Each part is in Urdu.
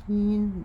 3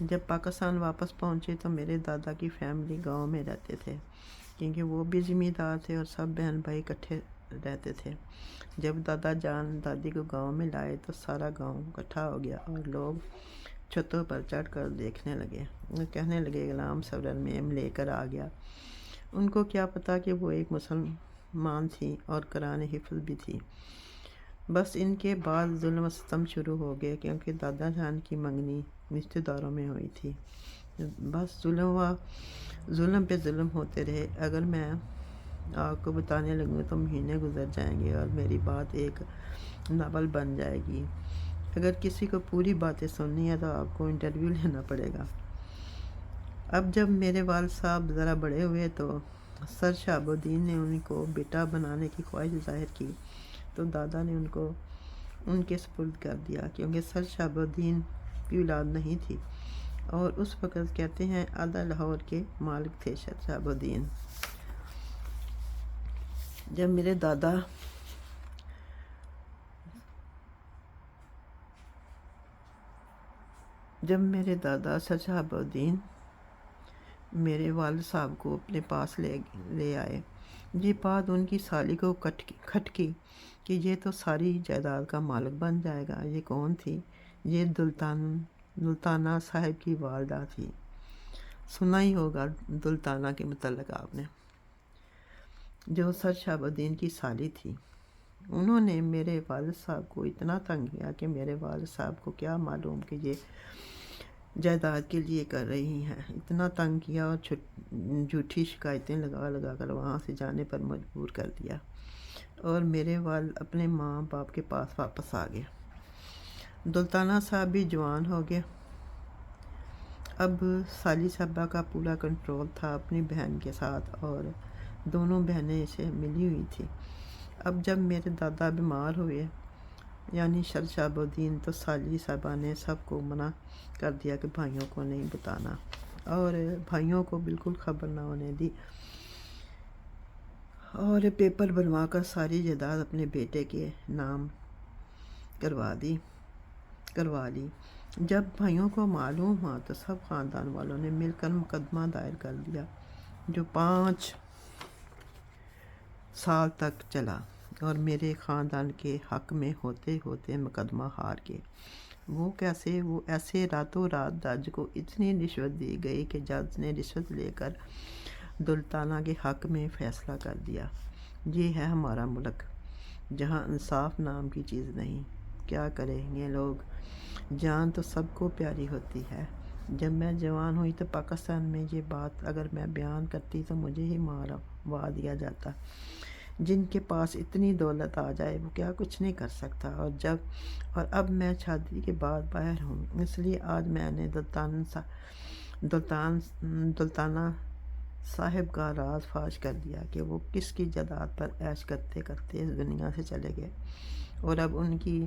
جب پاکستان واپس پہنچے تو میرے دادا کی فیملی گاؤں میں رہتے تھے، کیونکہ وہ بھی زمیندار تھے اور سب بہن بھائی اکٹھے رہتے تھے۔ جب دادا جان دادی کو گاؤں میں لائے تو سارا گاؤں اکٹھا ہو گیا اور لوگ چھتوں پر چڑھ کر دیکھنے لگے۔ وہ کہنے لگے غلام سرور میم لے کر آ گیا۔ ان کو کیا پتا کہ وہ ایک مسلمان تھی اور قرآن حفظ بھی تھی۔ بس ان کے بعد ظلم و ستم شروع ہو گئے، کیونکہ دادا جان کی منگنی رشتہ داروں میں ہوئی تھی۔ بس ظلم پہ ظلم ہوتے رہے۔ اگر میں آپ کو بتانے لگوں تو مہینے گزر جائیں گے اور میری بات ایک ناول بن جائے گی۔ اگر کسی کو پوری باتیں سننی ہے تو آپ کو انٹرویو لینا پڑے گا۔ اب جب میرے والد صاحب ذرا بڑے ہوئے تو سر شہاب الدین نے ان کو بیٹا بنانے کی خواہش ظاہر کی، تو دادا نے ان کو ان کے سپرد کر دیا، کیونکہ سر شہاب الدین کی اولاد نہیں تھی، اور اس وقت کہتے ہیں آدھا لاہور کے مالک تھے سر شہاب الدین۔ جب میرے دادا سر شہاب الدین میرے والد صاحب کو اپنے پاس لے آئے، یہ بات ان کی سالی کو کھٹکی کہ یہ تو ساری جائیداد کا مالک بن جائے گا۔ یہ کون تھی؟ یہ دلتانہ صاحب کی والدہ تھی۔ سنا ہی ہوگا دلتانہ کے متعلق آپ نے، جو سر شہاب الدین کی سالی تھی۔ انہوں نے میرے والد صاحب کو اتنا تنگ کیا کہ میرے والد صاحب کو کیا معلوم کہ یہ جائیداد کے لیے کر رہی ہیں۔ اتنا تنگ کیا اور جھوٹی شکایتیں لگا کر وہاں سے جانے پر مجبور کر دیا، اور میرے والد اپنے ماں باپ کے پاس واپس آ گئے۔ دلتانہ صاحب بھی جوان ہو گئے۔ اب سالی صاحبہ کا پورا کنٹرول تھا اپنی بہن کے ساتھ، اور دونوں بہنیں اسے ملی ہوئی تھی۔ اب جب میرے دادا بیمار ہوئے، یعنی سر شہاب الدین، تو سالی صاحبہ نے سب کو منع کر دیا کہ بھائیوں کو نہیں بتانا، اور بھائیوں کو بالکل خبر نہ ہونے دی، اور پیپر بنوا کر ساری جائیداد اپنے بیٹے کے نام کروا لی۔ جب بھائیوں کو معلوم ہوا تو سب خاندان والوں نے مل کر مقدمہ دائر کر دیا، جو 5 سال تک چلا، اور میرے خاندان کے حق میں ہوتے ہوتے مقدمہ ہار گئے۔ وہ ایسے راتوں رات جج کو اتنی رشوت دی گئی کہ جج نے رشوت لے کر دلتانہ کے حق میں فیصلہ کر دیا۔ یہ ہے ہمارا ملک، جہاں انصاف نام کی چیز نہیں۔ کیا کریں گے لوگ؟ جان تو سب کو پیاری ہوتی ہے۔ جب میں جوان ہوئی تو پاکستان میں یہ بات اگر میں بیان کرتی تو مجھے ہی ماروا دیا جاتا۔ جن کے پاس اتنی دولت آ جائے وہ کیا کچھ نہیں کر سکتا۔ اور اب میں شادی کے بعد باہر ہوں، اس لیے آج میں نے دلتانہ صاحب کا راز فاش کر دیا کہ وہ کس کی جائیداد پر عیش کرتے کرتے اس دنیا سے چلے گئے، اور اب ان کی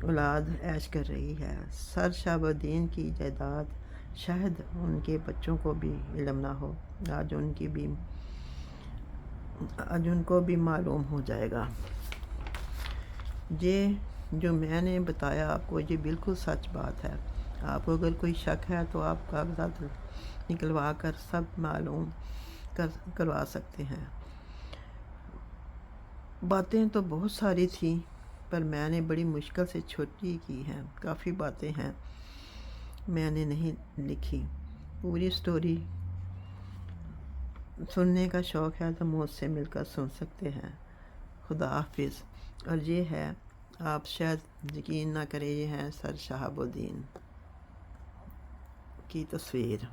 اولاد عیش کر رہی ہے۔ سر شہاب الدین کی جائیداد شاید ان کے بچوں کو بھی علم نہ ہو، آج ان کو بھی معلوم ہو جائے گا۔ یہ جو میں نے بتایا آپ کو، یہ بالکل سچ بات ہے۔ آپ کو اگر کوئی شک ہے تو آپ کاغذات نکلوا کر سب معلوم کروا سکتے ہیں۔ باتیں تو بہت ساری تھیں، پر میں نے بڑی مشکل سے چھوٹی کی ہیں۔ کافی باتیں ہیں میں نے نہیں لکھی۔ پوری سٹوری سننے کا شوق ہے تو مجھ سے مل کر سن سکتے ہیں۔ خدا حافظ۔ اور یہ ہے، آپ شاید یقین نہ کریں، یہ ہے سر شہاب الدین کی تصویر،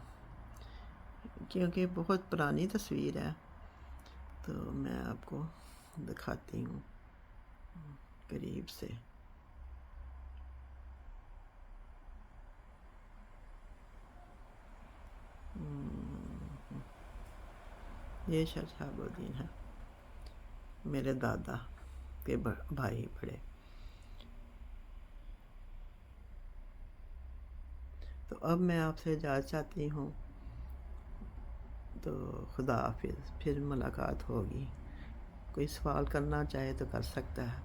کیونکہ بہت پرانی تصویر ہے، تو میں آپ کو دکھاتی ہوں قریب سے۔ یہ سر شہاب الدین ہے، میرے دادا کے بھائی بڑے۔ تو اب میں آپ سے اجازت چاہتی ہوں، تو خدا حافظ، پھر ملاقات ہوگی۔ کوئی سوال کرنا چاہے تو کر سکتا ہے۔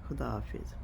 خدا حافظ۔